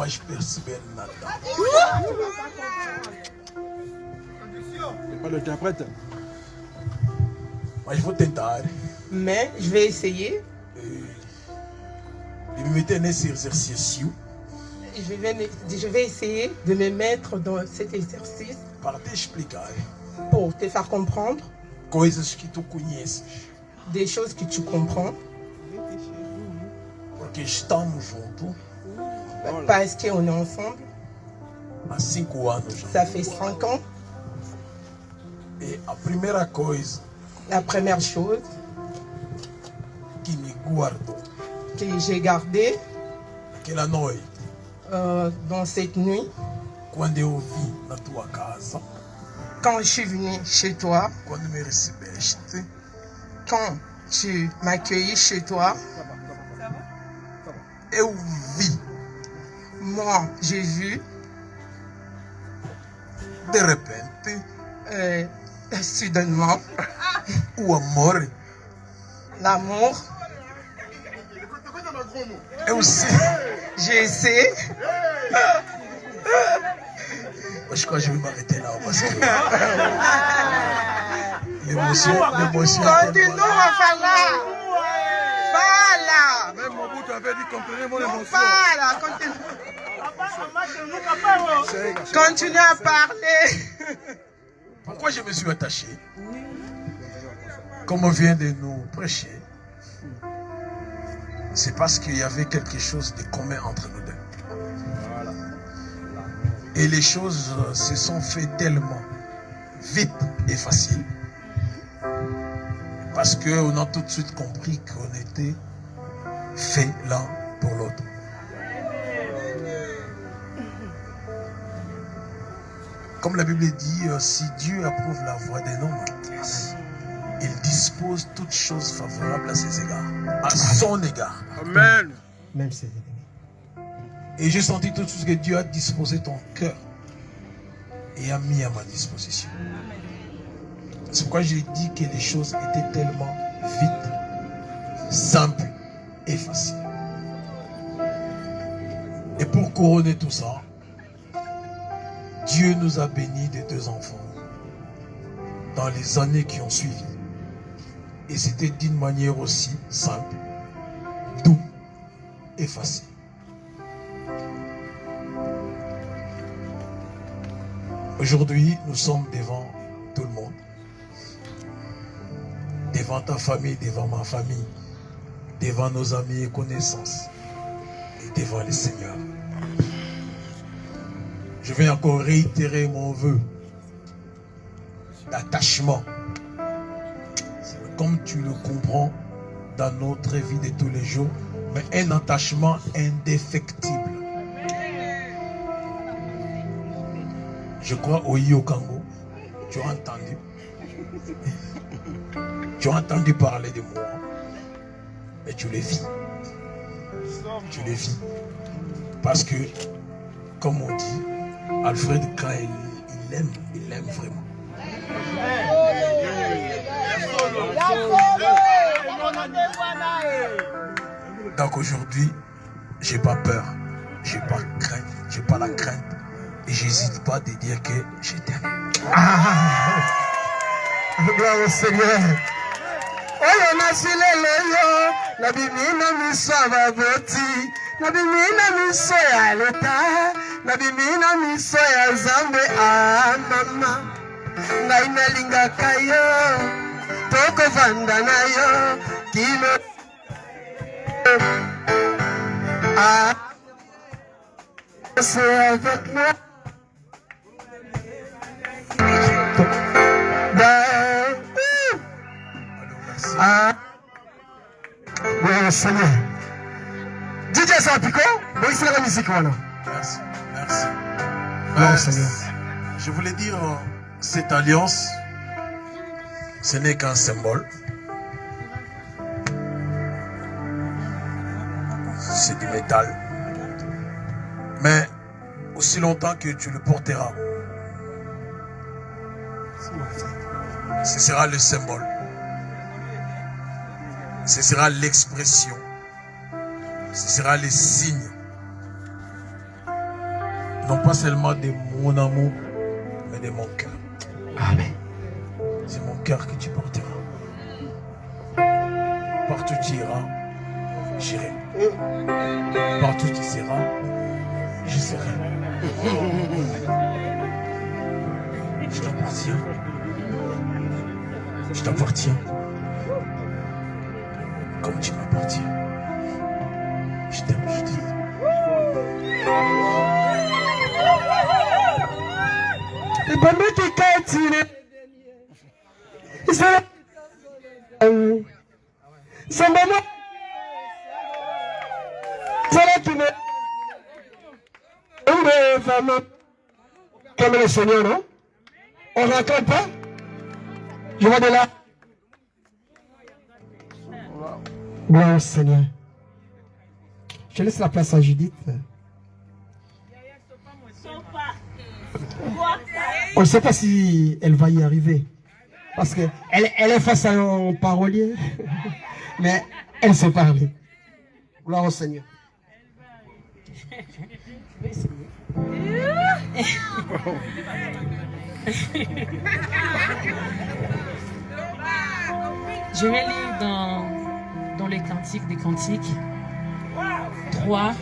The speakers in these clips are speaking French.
vais percevoir là-dedans. C'est pas l'interprète. Moi, je vais tenter. Mais je vais essayer. De me mettre dans ces exercices. Je vais essayer de me mettre dans cet exercice Para te explicar. pour te faire comprendre Coisas que tu conheces. des choses que tu comprends. Porque estamos juntos Parce qu'on est ensemble. há 5 anos já. Ça fait 5 ans. E a primeira coisa La première chose que me guardou que j'ai gardée aquela noite, dans cette nuit, quando eu vim na tua casa, quand je suis venu chez toi, quando me recebeste, quand tu m'accueillis chez toi, eu vi moi j'ai vu de repente soudainement o amor. l'amour. Eu sei. Je sais. Je crois que je vais m'arrêter là parce que l'émotion. Continue à falar. Fala. Même Mobutu avait dit comprenez mon émotion. Fala. Continue à parler. Pourquoi je me suis attaché? Comme on vient de nous prêcher, c'est parce qu'il y avait quelque chose de commun entre nous deux. Et les choses se sont faites tellement vite et facile. Parce qu'on a tout de suite compris qu'on était fait l'un pour l'autre. Comme la Bible dit, si Dieu approuve la voie d'un homme, il dispose toutes choses favorables à ses égards, à son égard. Amen. Même ses ennemis. Et j'ai senti tout de suite que Dieu a disposé ton cœur et a mis à ma disposition. C'est pourquoi j'ai dit que les choses étaient tellement vite, simples et faciles. Et pour couronner tout ça, Dieu nous a bénis de 2 enfants dans les années qui ont suivi. Et c'était d'une manière aussi simple, doux et facile. Aujourd'hui, nous sommes devant tout le monde. Devant ta famille, devant ma famille, devant nos amis et connaissances, et devant le Seigneur. Je vais encore réitérer mon vœu d'attachement. Comme tu le comprends dans notre vie de tous les jours, mais un attachement indéfectible. Je crois au Yokango, tu as entendu. Tu as entendu parler de moi, mais tu le vis. Tu le vis. Parce que, comme on dit, Alfred, quand il aime vraiment. Donc aujourd'hui, j'ai pas peur, j'ai pas crainte, j'ai pas la crainte. Et j'hésite pas de dire que je t'aime. Gloire au Seigneur. Oyo nasilelo yo, na bimina miso baboti, na bimina miso ya leta, na bimina miso ya Nzambe mama. Ngai nalingaka yo, tokovanda na yo, kino. C'est avec moi. Gloire au Seigneur. DJ Sapiko, bon, c'est la musique, voilà. Merci, merci. Gloire au Seigneur. Je voulais dire, cette alliance, ce n'est qu'un symbole. C'est du métal. Mais aussi longtemps que tu le porteras, ce sera le symbole. Ce sera l'expression. Ce sera le signe Non pas seulement de mon amour, mais de mon cœur. Amen. C'est mon cœur que tu porteras. Partout tu iras, j'irai. Partout tu seras, je serai. Je t'appartiens. Je t'appartiens. Comme tu m'appartiens. Je t'aime, je t'aime. Le bambou qui catine. C'est maman. C'est là qui me. Comme le Seigneur, non? On ne raconte pas? Je vois de là. Gloire au Seigneur. Je laisse la place à Judith. On ne sait pas si elle va y arriver. Parce qu'elle est face à un parolier. Mais elle sait parler. Gloire au Seigneur. Je vais lire dans les Cantiques des Cantiques 3,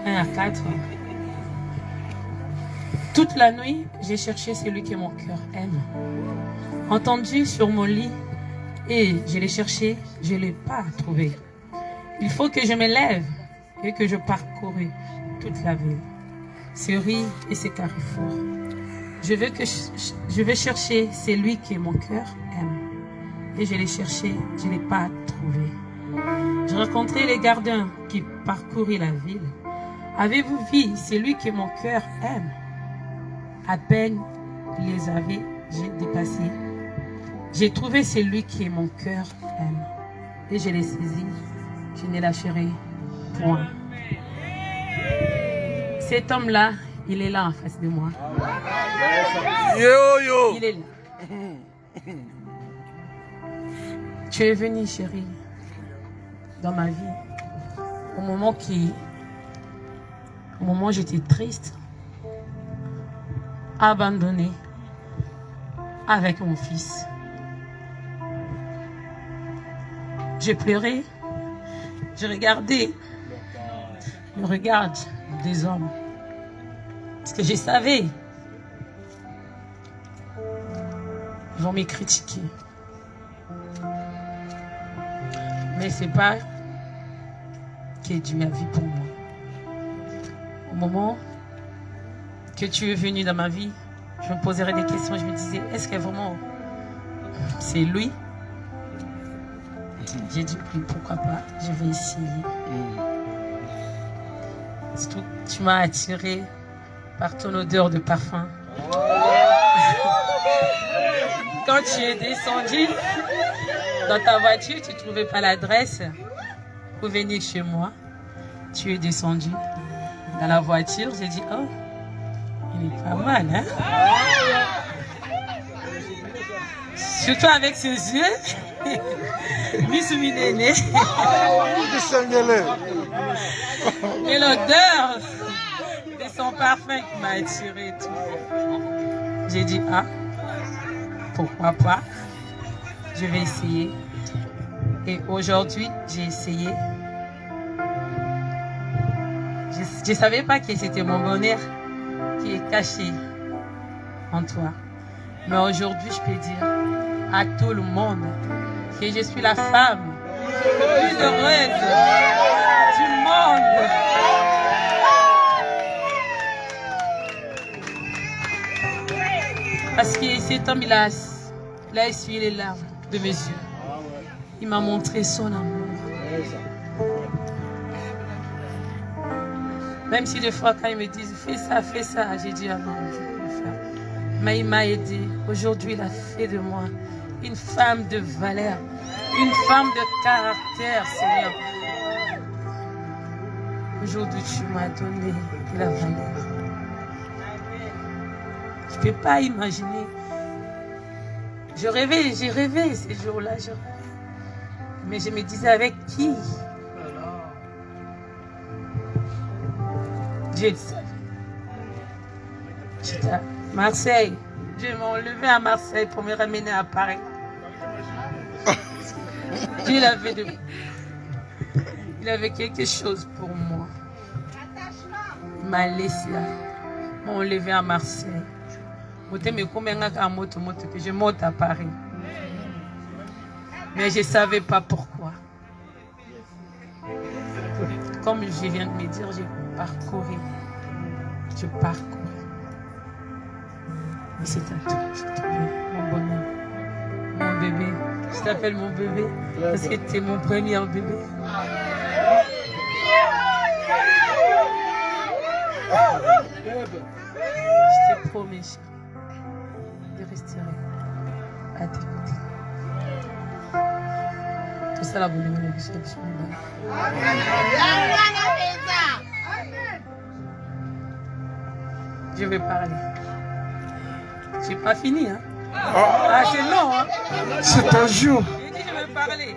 1 à 4. Toute la nuit, j'ai cherché celui que mon cœur aime. Entendu sur mon lit, et je l'ai cherché, je ne l'ai pas trouvé. Il faut que je me lève et que je parcours toute la ville, ses rues et ses carrefours. Je vais chercher celui que mon cœur aime. Et je l'ai cherché, je ne l'ai pas trouvé. Je rencontrai les gardiens qui parcouraient la ville. Avez-vous vu celui que mon cœur aime? À peine les avais-je dépassés. J'ai trouvé celui que mon cœur aime. Et je l'ai saisi, je ne lâcherai point. Cet homme-là, il est là en face de moi. Il est là. Tu es venu, chérie, dans ma vie, au moment où j'étais triste, abandonnée, avec mon fils. J'ai pleuré, j'ai regardé le regard des hommes, parce que je savais, ils vont me critiquer. Mais c'est pas que Dieu a vu pour moi. Au moment que tu es venu dans ma vie, je me poserais des questions. Je me disais, est-ce que vraiment c'est lui? J'ai dit, oui, pourquoi pas, je vais essayer. Surtout, tu m'as attiré par ton odeur de parfum. Quand tu es descendu dans ta voiture, tu ne trouvais pas l'adresse pour venir chez moi. Tu es descendu dans la voiture. J'ai dit, oh, il est pas mal, hein? Surtout avec ses yeux. Misuminene. Et l'odeur de son parfum qui m'a attiré. J'ai dit, ah, pourquoi pas? Je vais essayer. Et aujourd'hui, j'ai essayé. Je ne savais pas que c'était mon bonheur qui est caché en toi. Mais aujourd'hui, je peux dire à tout le monde que je suis la femme la plus heureuse du monde. Parce que cet homme, il a essuyé les larmes de mes yeux. Il m'a montré son amour. Même si des fois, quand ils me disent fais ça, j'ai dit ah non, je peux le faire. Mais il m'a aidé. Aujourd'hui, il a fait de moi une femme de valeur, une femme de caractère, Seigneur. Aujourd'hui, tu m'as donné de la valeur. Je ne peux pas imaginer. J'ai rêvé ces jours-là. Mais je me disais avec qui? Dieu le savait. J'étais à Marseille. Dieu m'a enlevé à Marseille pour me ramener à Paris. Dieu il avait quelque chose pour moi. Il m'a laissé là. Il m'a enlevé à Marseille. Que je monte à Paris. Mais je ne savais pas pourquoi. Comme je viens de me dire, j'ai parcouru. Je parcours. Mais c'est à toi, j'ai trouvé mon bonheur. Mon bébé. Je t'appelle mon bébé parce que tu es mon premier bébé. Je te promets, chérie, de rester à tes côtés. Tout ça, la bonne nouvelle, c'est je vais parler. Je n'ai pas fini, hein? Ah, c'est long, hein? C'est un jour. J'ai dit, je vais parler.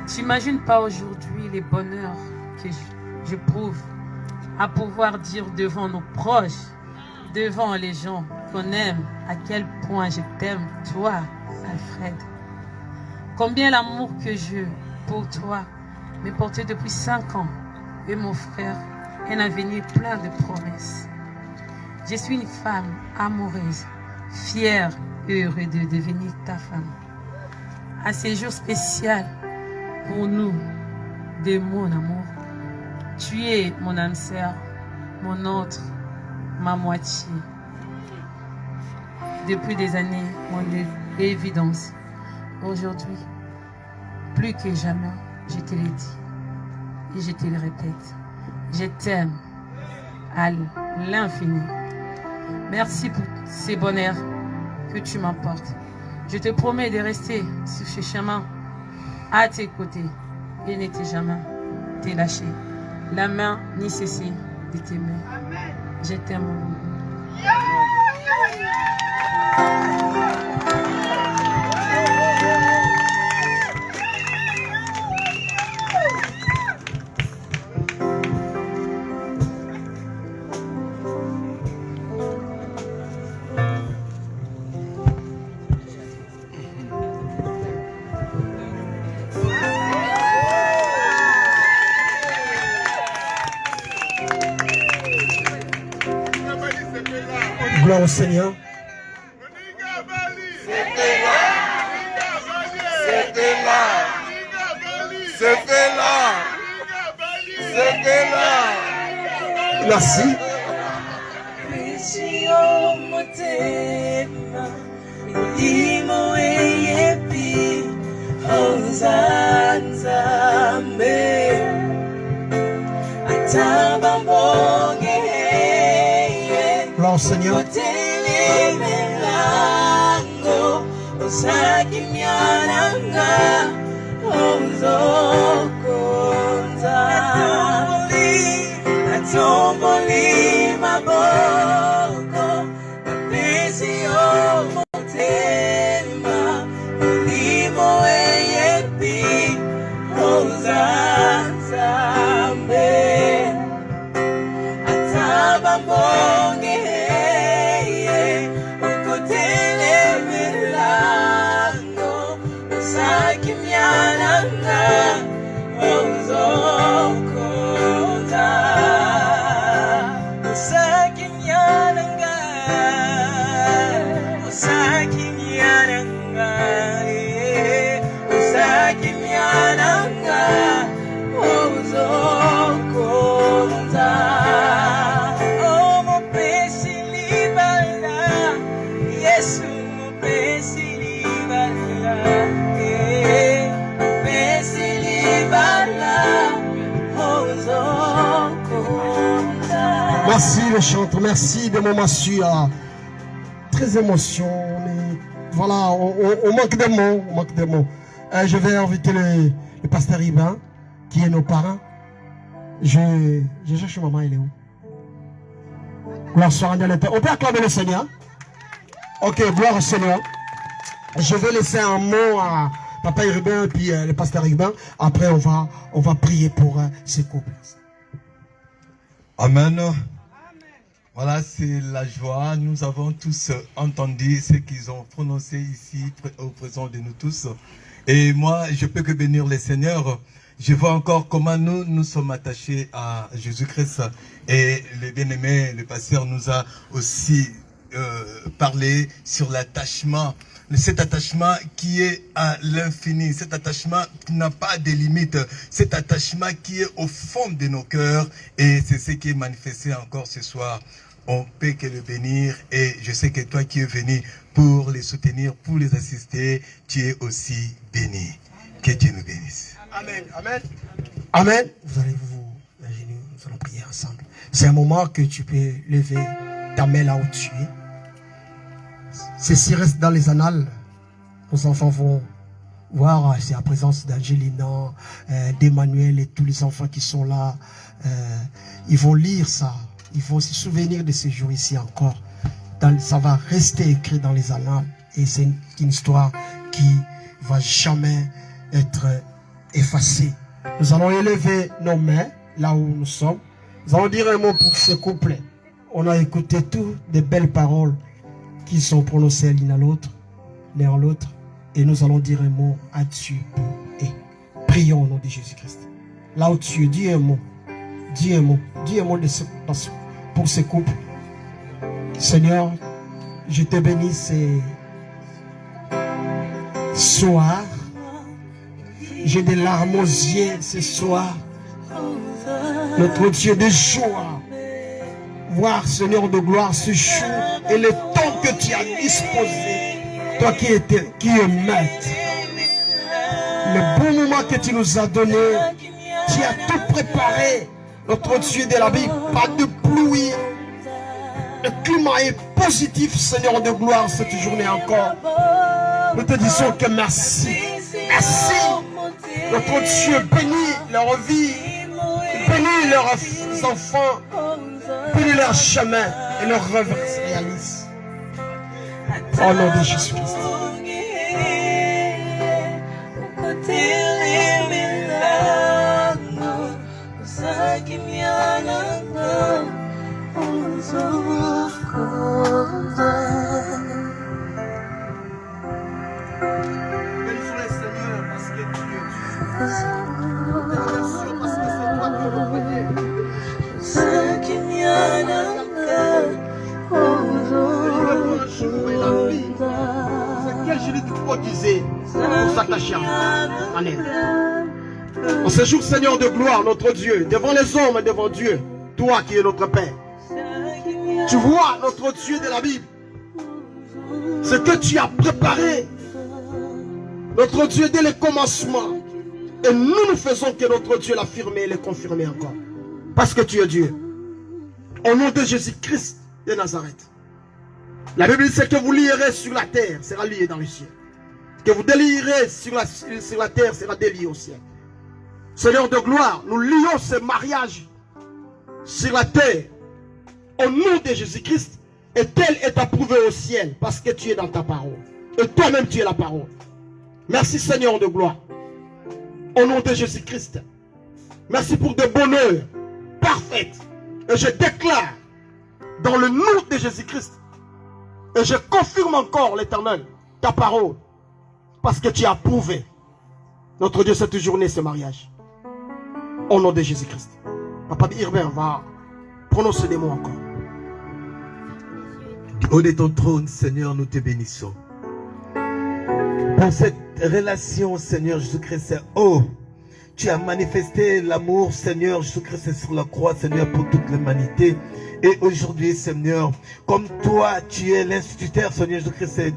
J'imagine pas aujourd'hui les bonheurs que j'éprouve à pouvoir dire devant nos proches, devant les gens qu'on aime, à quel point je t'aime, toi, Alfred. Combien l'amour que j'ai pour toi m'est porté depuis 5 ans et mon frère, un avenir plein de promesses. Je suis une femme amoureuse, fière et heureuse de devenir ta femme. À ce jour spécial pour nous, de mon amour, tu es mon âme sœur, mon autre, ma moitié. Depuis des années, mon évidence. Aujourd'hui, plus que jamais, je te l'ai dit et je te le répète. Je t'aime à l'infini. Merci pour ces bonheurs que tu m'apportes. Je te promets de rester sur ce chemin à tes côtés et ne te jamais te lâcher. La main ni cesser de t'aimer. Je t'aime. Gloire au Seigneur. Merci. Gloire au Seigneur. Merci le chanteur, merci de mon massue. Très émotion, mais voilà, on manque de mots, on manque de mots. Je vais inviter le pasteur Ibin, qui est nos parents. Je cherche maman, elle est où? Gloire soit rendue à l'Éternel. On peut acclamer le Seigneur? Ok, gloire au Seigneur. Je vais laisser un mot à Papa Urbain et puis le pasteur Urbain. Après, on va prier pour ces couples. Amen. Voilà, c'est la joie. Nous avons tous entendu ce qu'ils ont prononcé ici, au présent de nous tous. Et moi, je peux que bénir le Seigneur. Je vois encore comment nous sommes attachés à Jésus-Christ. Et le bien-aimé, le pasteur nous a aussi parlé sur l'attachement. Cet attachement qui est à l'infini, cet attachement qui n'a pas de limites, cet attachement qui est au fond de nos cœurs. Et c'est ce qui est manifesté encore ce soir. On peut que le bénir, et je sais que toi qui es venu pour les soutenir, pour les assister, tu es aussi béni. Que Dieu nous bénisse. Amen, amen. Amen. Vous allez vous imaginer, nous allons prier ensemble. C'est un moment que tu peux lever ta main là où tu es. Ceci reste dans les annales. Nos enfants vont voir, c'est la présence d'Angelina, d'Emmanuel et tous les enfants qui sont là. Ils vont lire ça. Ils vont se souvenir de ces jours ici encore. Ça va rester écrit dans les annales. Et c'est une histoire qui ne va jamais être effacée. Nous allons élever nos mains là où nous sommes. Nous allons dire un mot pour ce couplet. On a écouté toutes des belles paroles qui sont prononcées l'une à l'autre, l'un à l'autre. Et nous allons dire un mot à Dieu. Et prions au nom de Jésus-Christ. Là où tu es, dis un mot. Dis un mot. Dis un mot pour ce couple. Seigneur, je te bénis ce soir. J'ai des larmes aux yeux ce soir. Notre Dieu de joie. Voir, Seigneur de gloire, ce jour et le temps que tu as disposé. Toi qui es maître. Le bon moment que tu nous as donné. Tu as tout préparé. Notre Dieu de la Bible, pas de pluie. Le climat est positif, Seigneur de gloire, cette journée encore. Nous te disons que merci. Merci. Notre Dieu bénit leur vie, bénit leurs enfants, bénit leur chemin et leurs rêves se réalisent. Au nom de Jésus-Christ. En ce jour, Seigneur de gloire, notre Dieu, devant les hommes et devant Dieu, toi qui es notre Père, tu vois, notre Dieu de la Bible, ce que tu as préparé, notre Dieu, dès le commencement. Et nous ne faisons que notre Dieu l'affirmer et le confirmer encore. Parce que tu es Dieu. Au nom de Jésus-Christ de Nazareth. La Bible dit ce que vous lierez sur la terre sera lié dans le ciel. Ce que vous délierez sur la terre sera délié au ciel. Seigneur de gloire, nous lions ce mariage sur la terre au nom de Jésus-Christ, et tel est approuvé au ciel parce que tu es dans ta parole. Et toi-même tu es la parole. Merci Seigneur de gloire. Au nom de Jésus-Christ. Merci pour des bonheurs parfaits. Et je déclare dans le nom de Jésus-Christ. Et je confirme encore l'Éternel, ta parole. Parce que tu as approuvé notre Dieu cette journée, ce mariage. Au nom de Jésus-Christ. Papa Irvin va prononcer des mots encore. Du haut de ton trône, Seigneur, nous te bénissons. Pour cette relation, Seigneur Jésus-Christ, oh, tu as manifesté l'amour, Seigneur Jésus-Christ, sur la croix, Seigneur, pour toute l'humanité. Et aujourd'hui, Seigneur, comme toi, tu es l'instituteur, Seigneur Jésus-Christ,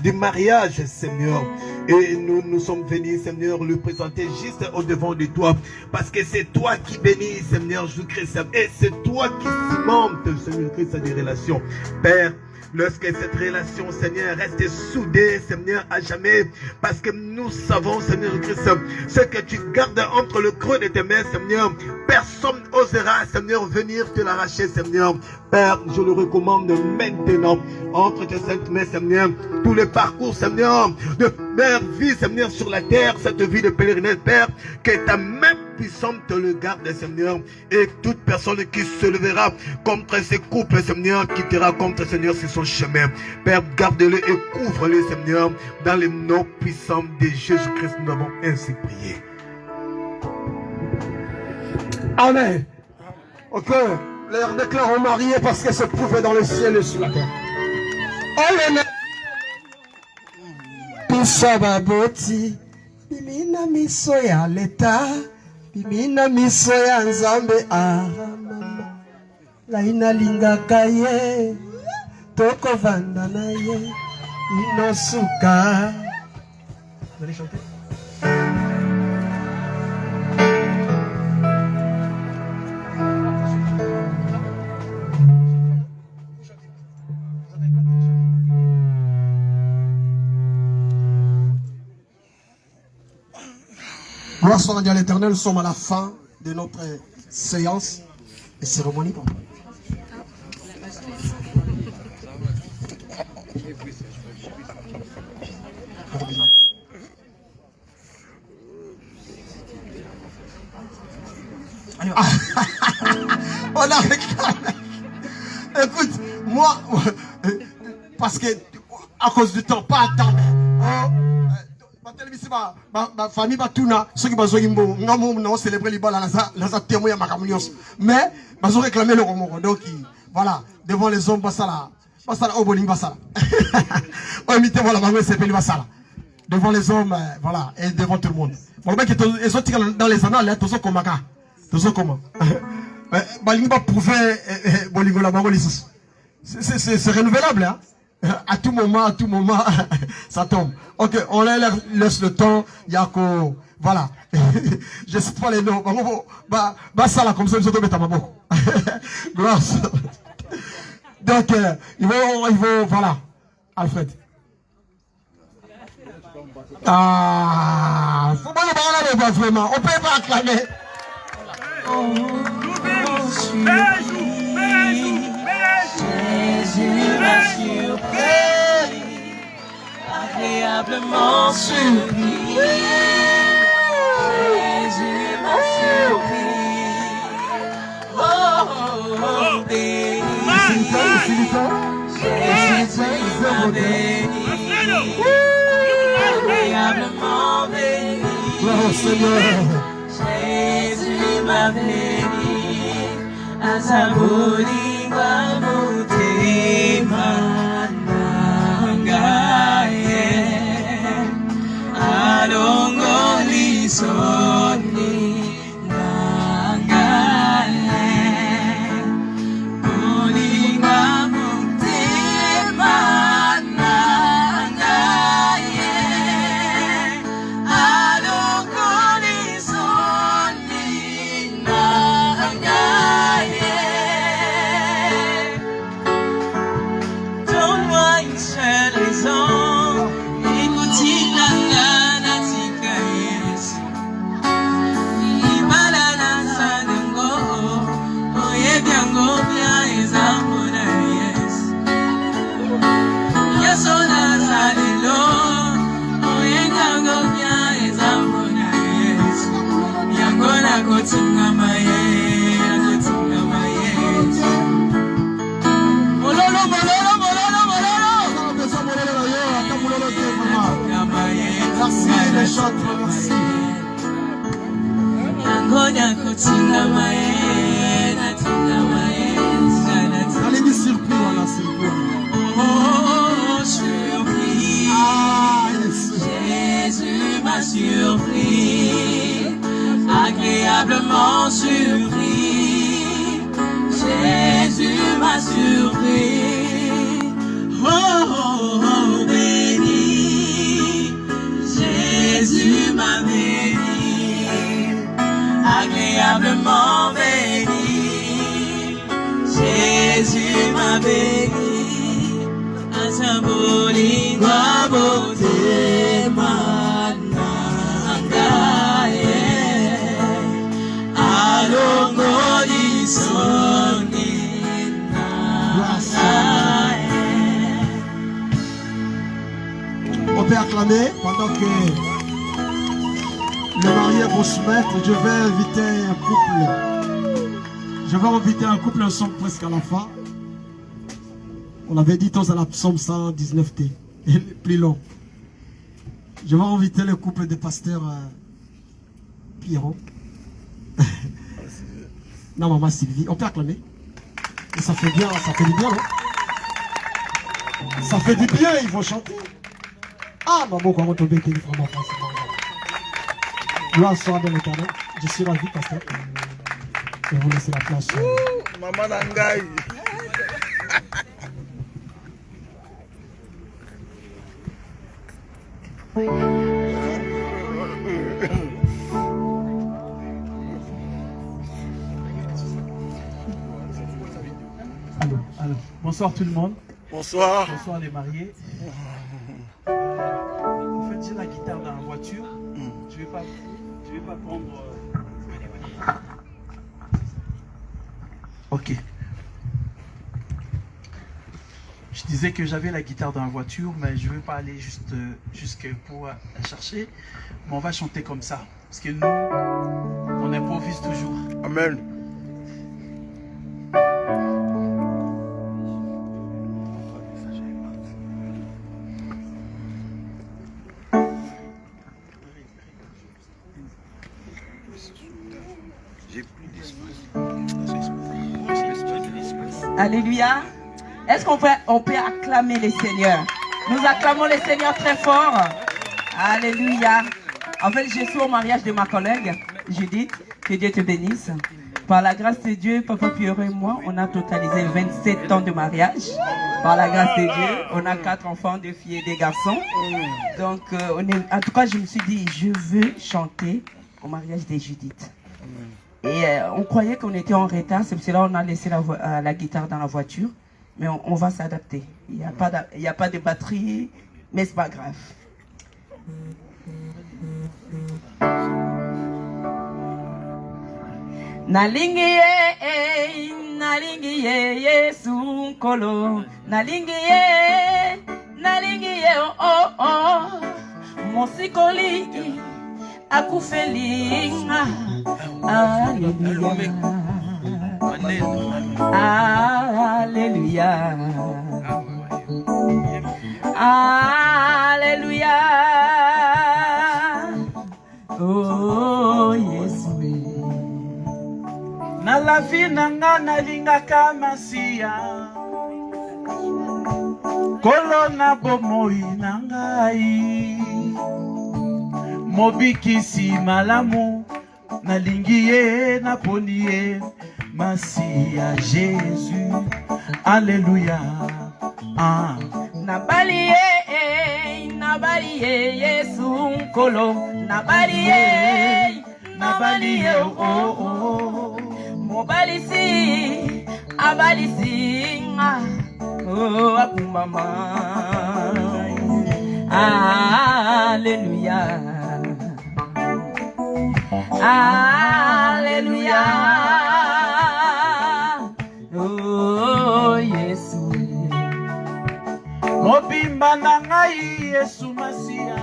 du mariage, Seigneur. Et nous sommes venus, Seigneur, le présenter juste au devant de toi. Parce que c'est toi qui bénis, Seigneur Jésus-Christ. Et c'est toi qui cimentes, Seigneur Jésus-Christ, des relations. Père, lorsque cette relation, Seigneur, reste soudée, Seigneur, à jamais, parce que nous savons, Seigneur Christ, ce que tu gardes entre le creux de tes mains, Seigneur, personne n'osera, Seigneur, venir te l'arracher, Seigneur. Père, je le recommande maintenant, entre tes saintes mains, Seigneur, tout le parcours, Seigneur, de leur vie, Seigneur, sur la terre, cette vie de pèlerinage, Père, que ta main puissante le garde, Seigneur. Et toute personne qui se lèvera contre ces couples, Seigneur, quittera contre, Seigneur, sur son chemin. Père, garde-le et couvre-le, Seigneur, dans le nom puissant de Jésus-Christ. Nous avons ainsi prié. Amen. Ok, leur déclarons mariés parce que se prouve dans le ciel et sur la terre. Amen. Pisababoti, bimina miso ya leta, bimina miso ya nzambe mama. Laina lingaka ye, toko vanda na ye, inosuka. Vous allez chanter? Gloire soit rendue à l'Éternel, nous sommes à la fin de notre séance et cérémonie. On a réclamé. Écoute, moi, parce que à cause du temps, pas attendre. Ma famille va tourner, ceux qui vont célébrer les balles, mais ils ont réclamé le roman. Donc voilà, devant les hommes, devant les hommes, voilà, et devant tout le monde. Les autres dans les annales, tous comment c'est renouvelable, hein? À tout moment, ça tombe. Ok, on laisse le temps. Yako, voilà. Je ne sais pas les noms. Bah, ça là, comme ça, je vais mettre à ma bouche. Gloire. Donc, ils vont, voilà. Alfred. Ah, faut pas le parler vraiment. On peut pas acclamer. Jésus m'a surpris, agréablement surpris. Jésus m'a surpris. Oh, oh, oh, béni. Jésus m'a béni. Agréablement béni. Jésus m'a béni. À sa boulie, Jésus m'a surpris, agréablement surpris. Jésus m'a surpris. Oh, oh, oh, béni. Jésus m'a béni, agréablement béni. Jésus m'a béni. Asamboli wa beauté manangaye alongoli soni nasaye. On peut acclamer pendant que le marié vont se mettre, je vais inviter un couple. Je vais inviter un couple, nous sommes presque à la fin. On avait dit tous à la psaume 119T, plus long. Je vais inviter le couple de pasteurs Pierrot. Non, maman Sylvie, on peut acclamer. Et ça fait bien, ça fait du bien, non? Ça fait du bien, ils vont chanter. Ah, maman, comment tomber, t'es vraiment pas. Gloire soit dans le cadeau. Je suis ravi, pasteur. Je vais vous laisser la place. Maman Nangaï. Alors, bonsoir tout le monde. Bonsoir. Bonsoir les mariés. En fait, j'ai la guitare dans la voiture. Je vais pas prendre. Ok. Je disais que j'avais la guitare dans la voiture, mais je ne vais pas aller jusque pour la chercher. Mais on va chanter comme ça. Parce que nous, on improvise toujours. Amen. Alléluia. Est-ce qu'on peut acclamer les seigneurs? Nous acclamons les seigneurs très fort. Alléluia. En fait, je suis au mariage de ma collègue, Judith. Que Dieu te bénisse. Par la grâce de Dieu, Papa Pierrot et moi, on a totalisé 27 ans de mariage. Par la grâce de Dieu, on a 4 enfants, 2 filles et 2 garçons. Donc, en tout cas, je me suis dit, je veux chanter au mariage de Judith. Et on croyait qu'on était en retard, c'est pour cela qu'on a laissé la guitare dans la voiture. Mais on va s'adapter. Il n'y a pas de batterie, mais c'est pas grave. Nalingi ye Yesu nkolo. Nalingi ye oh oh. Mosikoli akufelinga. Alléluia. Alléluia. Alléluia. Oh Yesu. Na la vie nanga nalingaka Masia. Kolona bomoi nangai. Mobikisi malamu. Nalingi ye naponi ye. Masia Jésus. Alléluia. Ah. Nabali ye Yesu nkolo. Nabali ye oh oh. Mobalisi abalisi oh akumama. Alléluia. Alléluia. Oh Yesu. Mobimba na ngai Yesu Masia.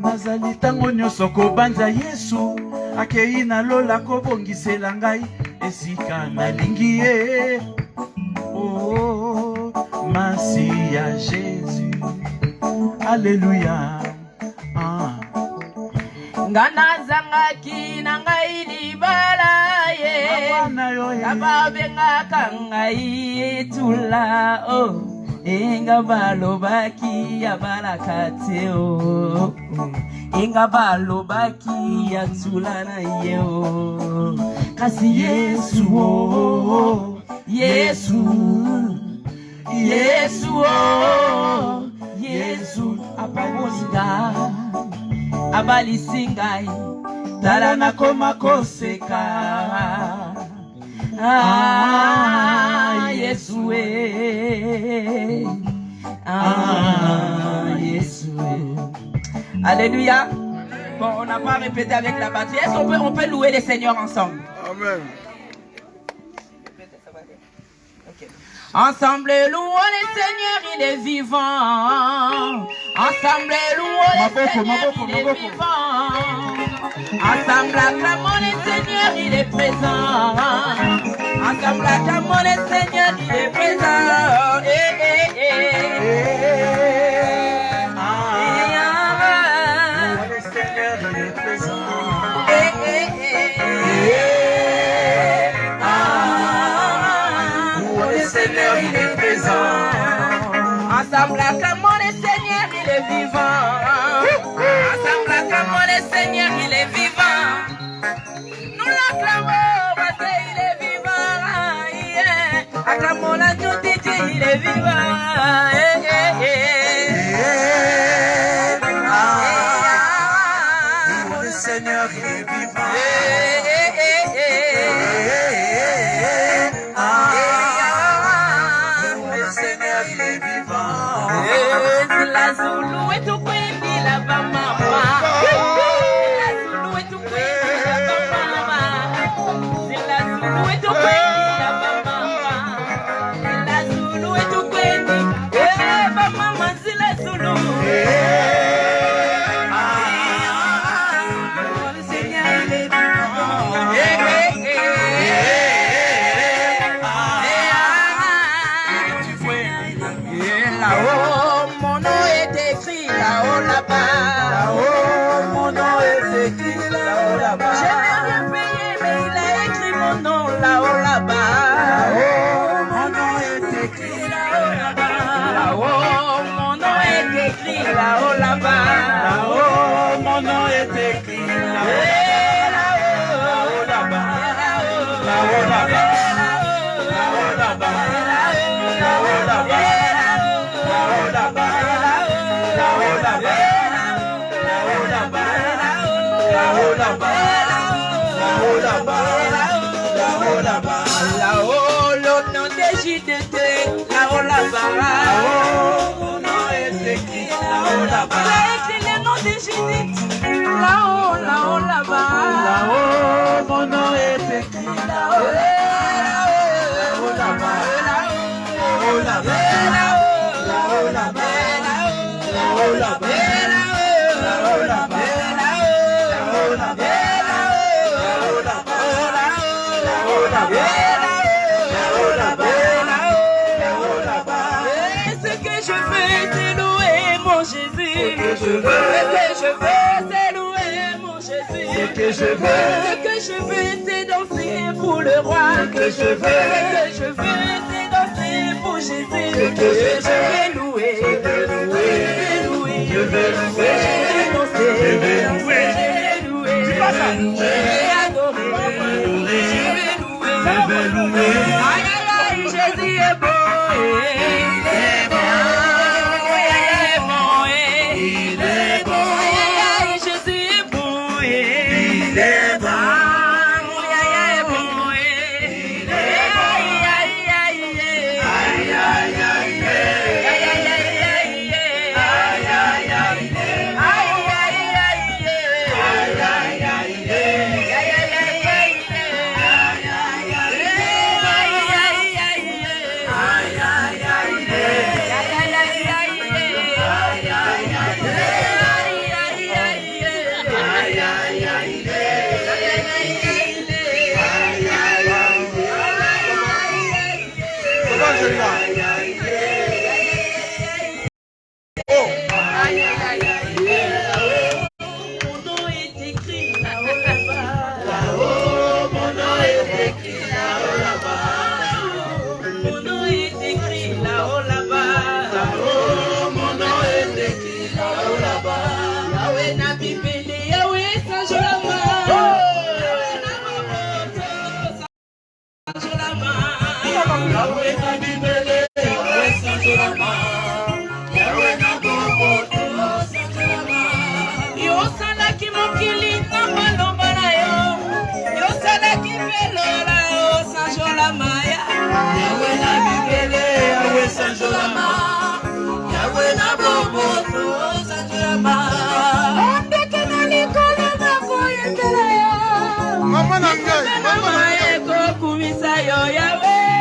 Nazali tango nyonso kobanza Yesu. Akei na lola kobongisela ngai esika nalingi ye. Oh Masia Jésus. Alléluia. Ah. Ngana zangaki na ngai libala ye. Kababenga kangai tula oh. Inga balobaki ya barakate oh. Inga balobaki ya tula na ye oh. Kasi Yesu oh. Yesu. Yesu oh. Yesu apamosinga. Abalisingai. Tala na koma koseka. Ah, Yesu ah, Yesu Alléluia. Bon, on n'a pas répété avec la batterie. Est-ce qu'on peut louer les seigneurs ensemble? Amen. Okay. Ensemble louons le Seigneur, il est vivant. Ensemble louons le Seigneur, il est vivant. Ensemble acclamons le Seigneur, il est présent. Ensemble acclamons le Seigneur, il est présent. Le Seigneur, il est présent. Le Seigneur, il est présent. Ensemble acclamons le Seigneur, il est vivant. Ensemble acclamons le Seigneur, il est vivant. Nous l'acclamons parce qu'il est vivant. Yeah. Acclamons l'agneau de Dieu, il est vivant. Le Seigneur, il est vivant. Le Seigneur, il est vivant. La Zulu est tout près de la Bama. La Zulu est tout près de la Bama. La Zulu est tout près de la Bama. La Zulu est tout près de la Bama. C'est la Zulu. Le Seigneur, il est vivant. Là-haut, mon nom est écrit, là-haut, là-bas. Là-haut, mon nom est écrit, là-haut, là-bas. Je n'ai rien payé, mais il a écrit mon nom, là-haut, là-bas. Là-haut, mon nom est écrit, là-haut, là-bas. Là-haut, mon nom est écrit, là-haut, là-bas. Là-haut, mon nom est écrit, là-haut, là-bas. Là-haut, là-bas. Là-haut, là-bas. Là-haut, là-bas. Là-haut, le nom de JDT, là-haut, là-bas. Là-haut, mon nom est écrit, là-haut, là-bas. Il a écrit le nom de JDT, là-haut, là-haut, là-bas. Là-haut, mon nom est écrit, là-haut, là-bas. Là-haut, là-bas. Là-haut, là-bas. Là-haut, là-bas. Là-haut, là-bas. Ce que je veux, c'est louer mon Jésus. Ce que je veux, c'est louer mon Jésus. Ce que je veux, c'est danser pour le roi. Ce que je veux, c'est danser pour Jésus. Ce que je vais louer, je vais louer, je vais danser, je vais louer. dis pas ça, je vais adorer, je vais louer. Aïe aïe aïe, Jésus est beau.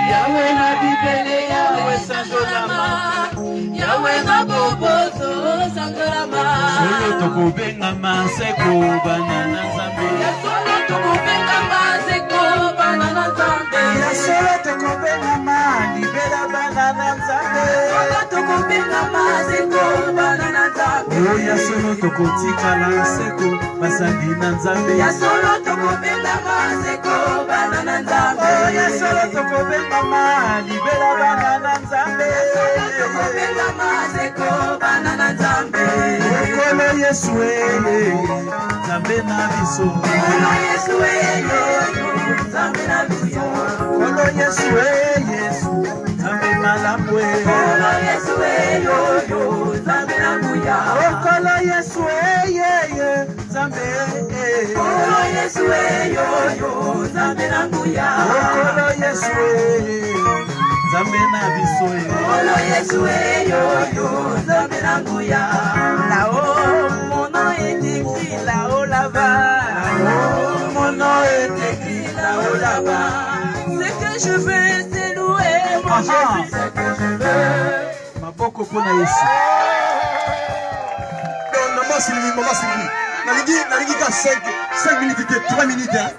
Yahweh na bibele ya Solo tokobenga maseko banana nzambe. Solo tokobenga maseko banana nzambe. Solo tokobenga malibela banana nzambe. Solo tokobenga maseko banana nzambe. Oya solo tokotikala nseko basandi na nzambe. Ya solo tokobenga maseko banana nzambe. Oya solo tokobenga malibela banana nzambe. Solo tokobenga maseko banana nzambe. Kolo Yesu nzambe na biso. Kolo Yesu nzambe na biso. Kolo Yesu nzambe malamu. Kolo Yesu nzambe na buya. Kolo Yesu nzambe. Kolo Yesu nzambe na buya. Kolo Yesu nzambe na biso. Kolo Yesu nzambe na buya. Là-haut, mon nom est écrit là-haut là-bas. Là-haut, mon nom est écrit là-haut là-bas. Ce que je veux, c'est louer mon Jésus. Ce que je veux. Maboko pona Yesu. Maman Sylvie. Nalingi ka 5 minutes, 3 minutes. Hein?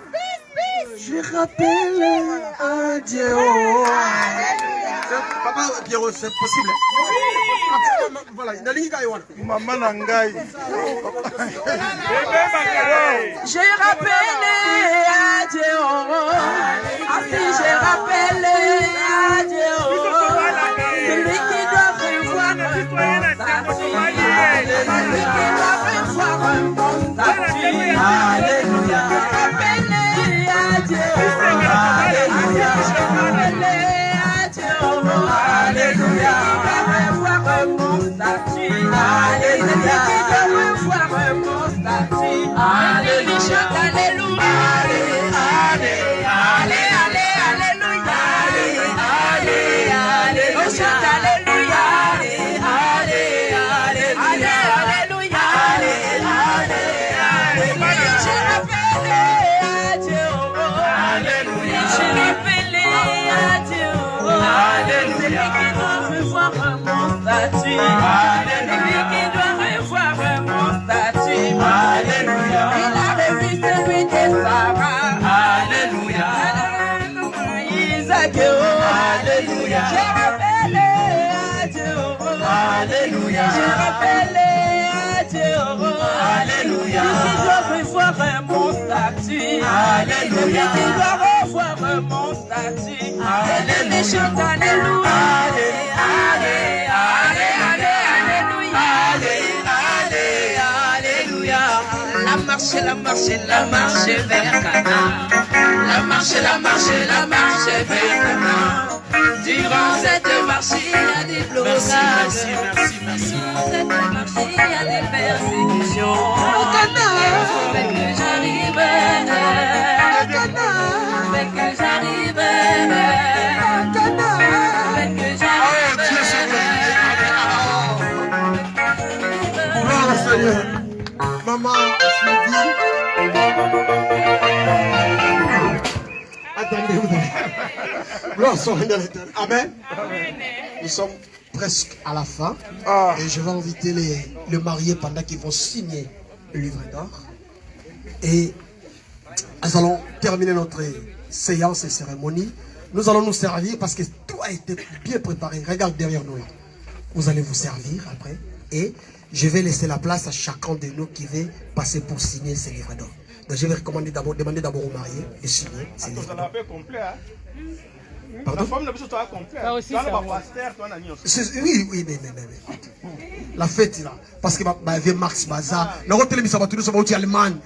Je rappelle à Dieu. Papa Pierrot, c'est possible. Voilà, Maman Nangai. Je rappelle à Dieu. Ainsi je rappelle à Dieu. Celui qui doit revoir mon statut. Celui qui doit revoir mon statut. Alléluia. Je rappelle à Dieu. Alléluia. Je rappelle à Dieu. Alléluia. Mon statut, alléluia, qui doit revoir mon statut, alléluia, alléluia, alléluia, Alléluia, qui doit revoir mon statut. Alléluia. Il a revu celui de Sarah. Alléluia. Isaac. Alléluia. Je rappelle à Dieu. Alléluia. Je rappelle à Dieu. Alléluia. Qui doit revoir mon statut. Alléluia. Qui doit revoir mon statut. Alléluia. Chante alléluia. La marche vers Canaan. La marche vers Canaan. Durant cette marche, il y a des blocages. Merci. Cette marche, il y a des persécutions. Avec que j'arrive. Avec que j'arrive. Avec que j'arrive. Maman, Sylvie. Attendez, vous allez. Gloire soit dans l'éternel. Amen. Nous sommes presque à la fin. Et je vais inviter les mariés pendant qu'ils vont signer le livret d'or. Et nous allons terminer notre séance et cérémonie. Nous allons nous servir parce que tout a été bien préparé. Regarde derrière nous là. Vous allez vous servir après. Et je vais laisser la place à chacun de nous qui veut passer pour signer ces livres d'or. Donc je vais demander d'abord aux mariés de signer ces livres d'or. Pardon? Oui, mais. La fête là. Parce que il y a Max Baza. La route télévision va tout sur Allemagne.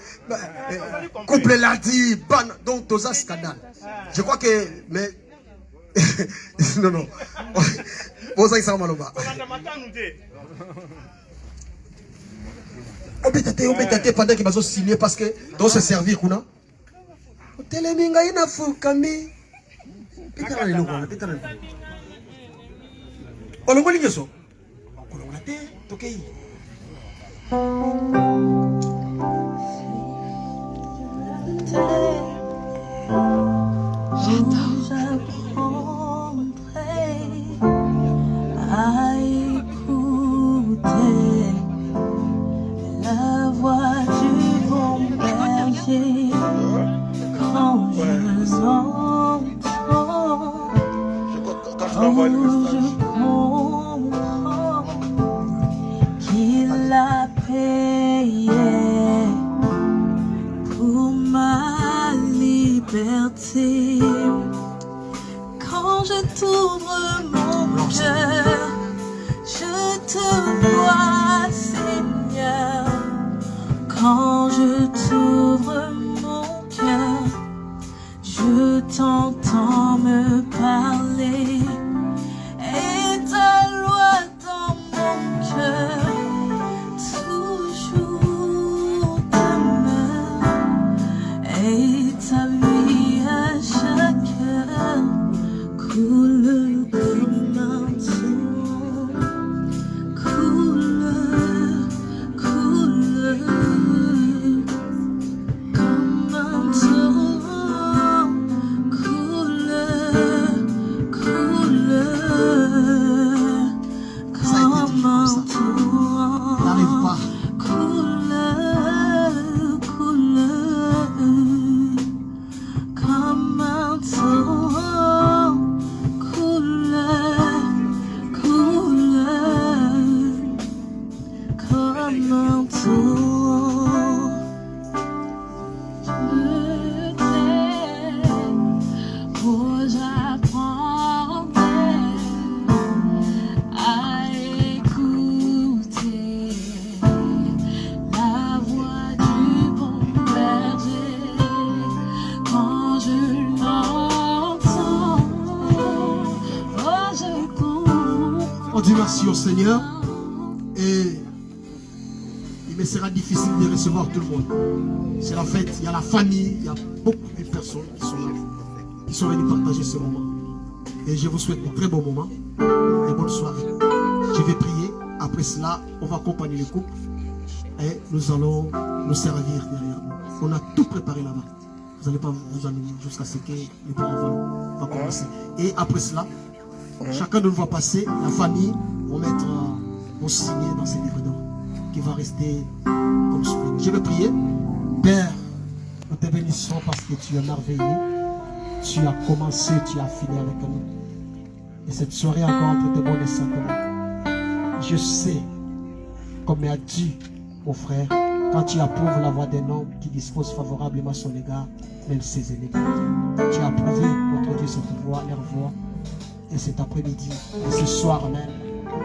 Couple l'a dit. Donc tout ça scandale. Je crois que. Mais. Non. Vous avez ça mal au bas. On peut tâter pendant qu'ils vont signer parce que dans se servir, kuna. Teleminga ina fukami. Pitara le logo, pitara. Olongo lingeso. Olongo la te, tokei. À écouter berger, quand je l'entends, quand je comprends qu'il a payé pour ma liberté. Quand je t'ouvre mon cœur, je te vois, Seigneur. Quand je t'ouvre mon cœur, je t'entends me parler. Et ta loi dans mon cœur toujours demeure. Et ta vie à chaque heure coule comme un torrent, coule comme un torrent, coule comme un torrent, coule comme un torrent, coule comme un torrent. Je t'aime, oh j'apprendrai à écouter la voix du bon berger. Quand je l'entends, oh je comprends. On dit merci au Seigneur. Et il me sera difficile de recevoir tout le monde. C'est la fête, il y a la famille, il y a beaucoup de personnes qui sont là, qui sont venues partager ce moment. Et je vous souhaite un très bon moment et bonne soirée. Je vais prier. Après cela, on va accompagner le couple et nous allons nous servir derrière nous. On a tout préparé là-bas. Vous n'allez pas vous ennuyer jusqu'à ce que le programme va commencer. Et après cela, chacun de nous va passer, la famille vont signer dans ces livres d'or qui va rester comme souvenir. Je vais prier. Père, nous te bénissons parce que tu es merveilleux. Tu as commencé, tu as fini avec nous. Et cette soirée encore entre tes bonnes et saintes mains. Je sais, comme a dit mon frère, quand tu approuves la voix d'un homme qui dispose favorablement à son égard, même ses ennemis. Tu as approuvé, notre Dieu, cette voix, leur voix. Et cet après-midi, et ce soir même,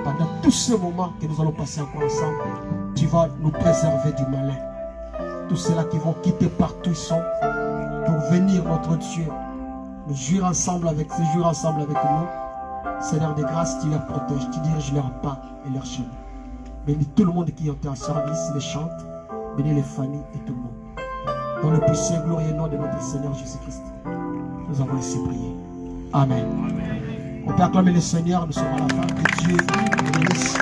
pendant tout ce moment que nous allons passer encore ensemble, tu vas nous préserver du malin. Tous ceux-là qui vont quitter partout ils sont pour venir, notre Dieu, nous jouir ensemble avec nous. Seigneur de grâce, tu les protèges, tu diriges leurs pas et leurs chemins. Bénis tout le monde qui est en service, les chante, bénis les familles et tout le monde. Dans le puissant et glorieux nom de notre Seigneur Jésus-Christ, nous avons ainsi prié. Amen. On peut acclamer le Seigneur, nous sommes à la fin, que Dieu nous bénisse.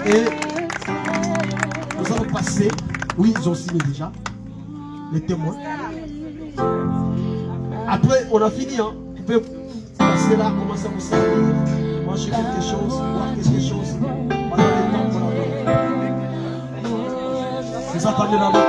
Et nous allons passer, oui, ils ont signé déjà, les témoins. Après, on a fini, hein. Vous pouvez passer là, commencer à vous servir, manger quelque chose, boire quelque chose. Pendant le temps qu'on a. Vous attendez là-bas.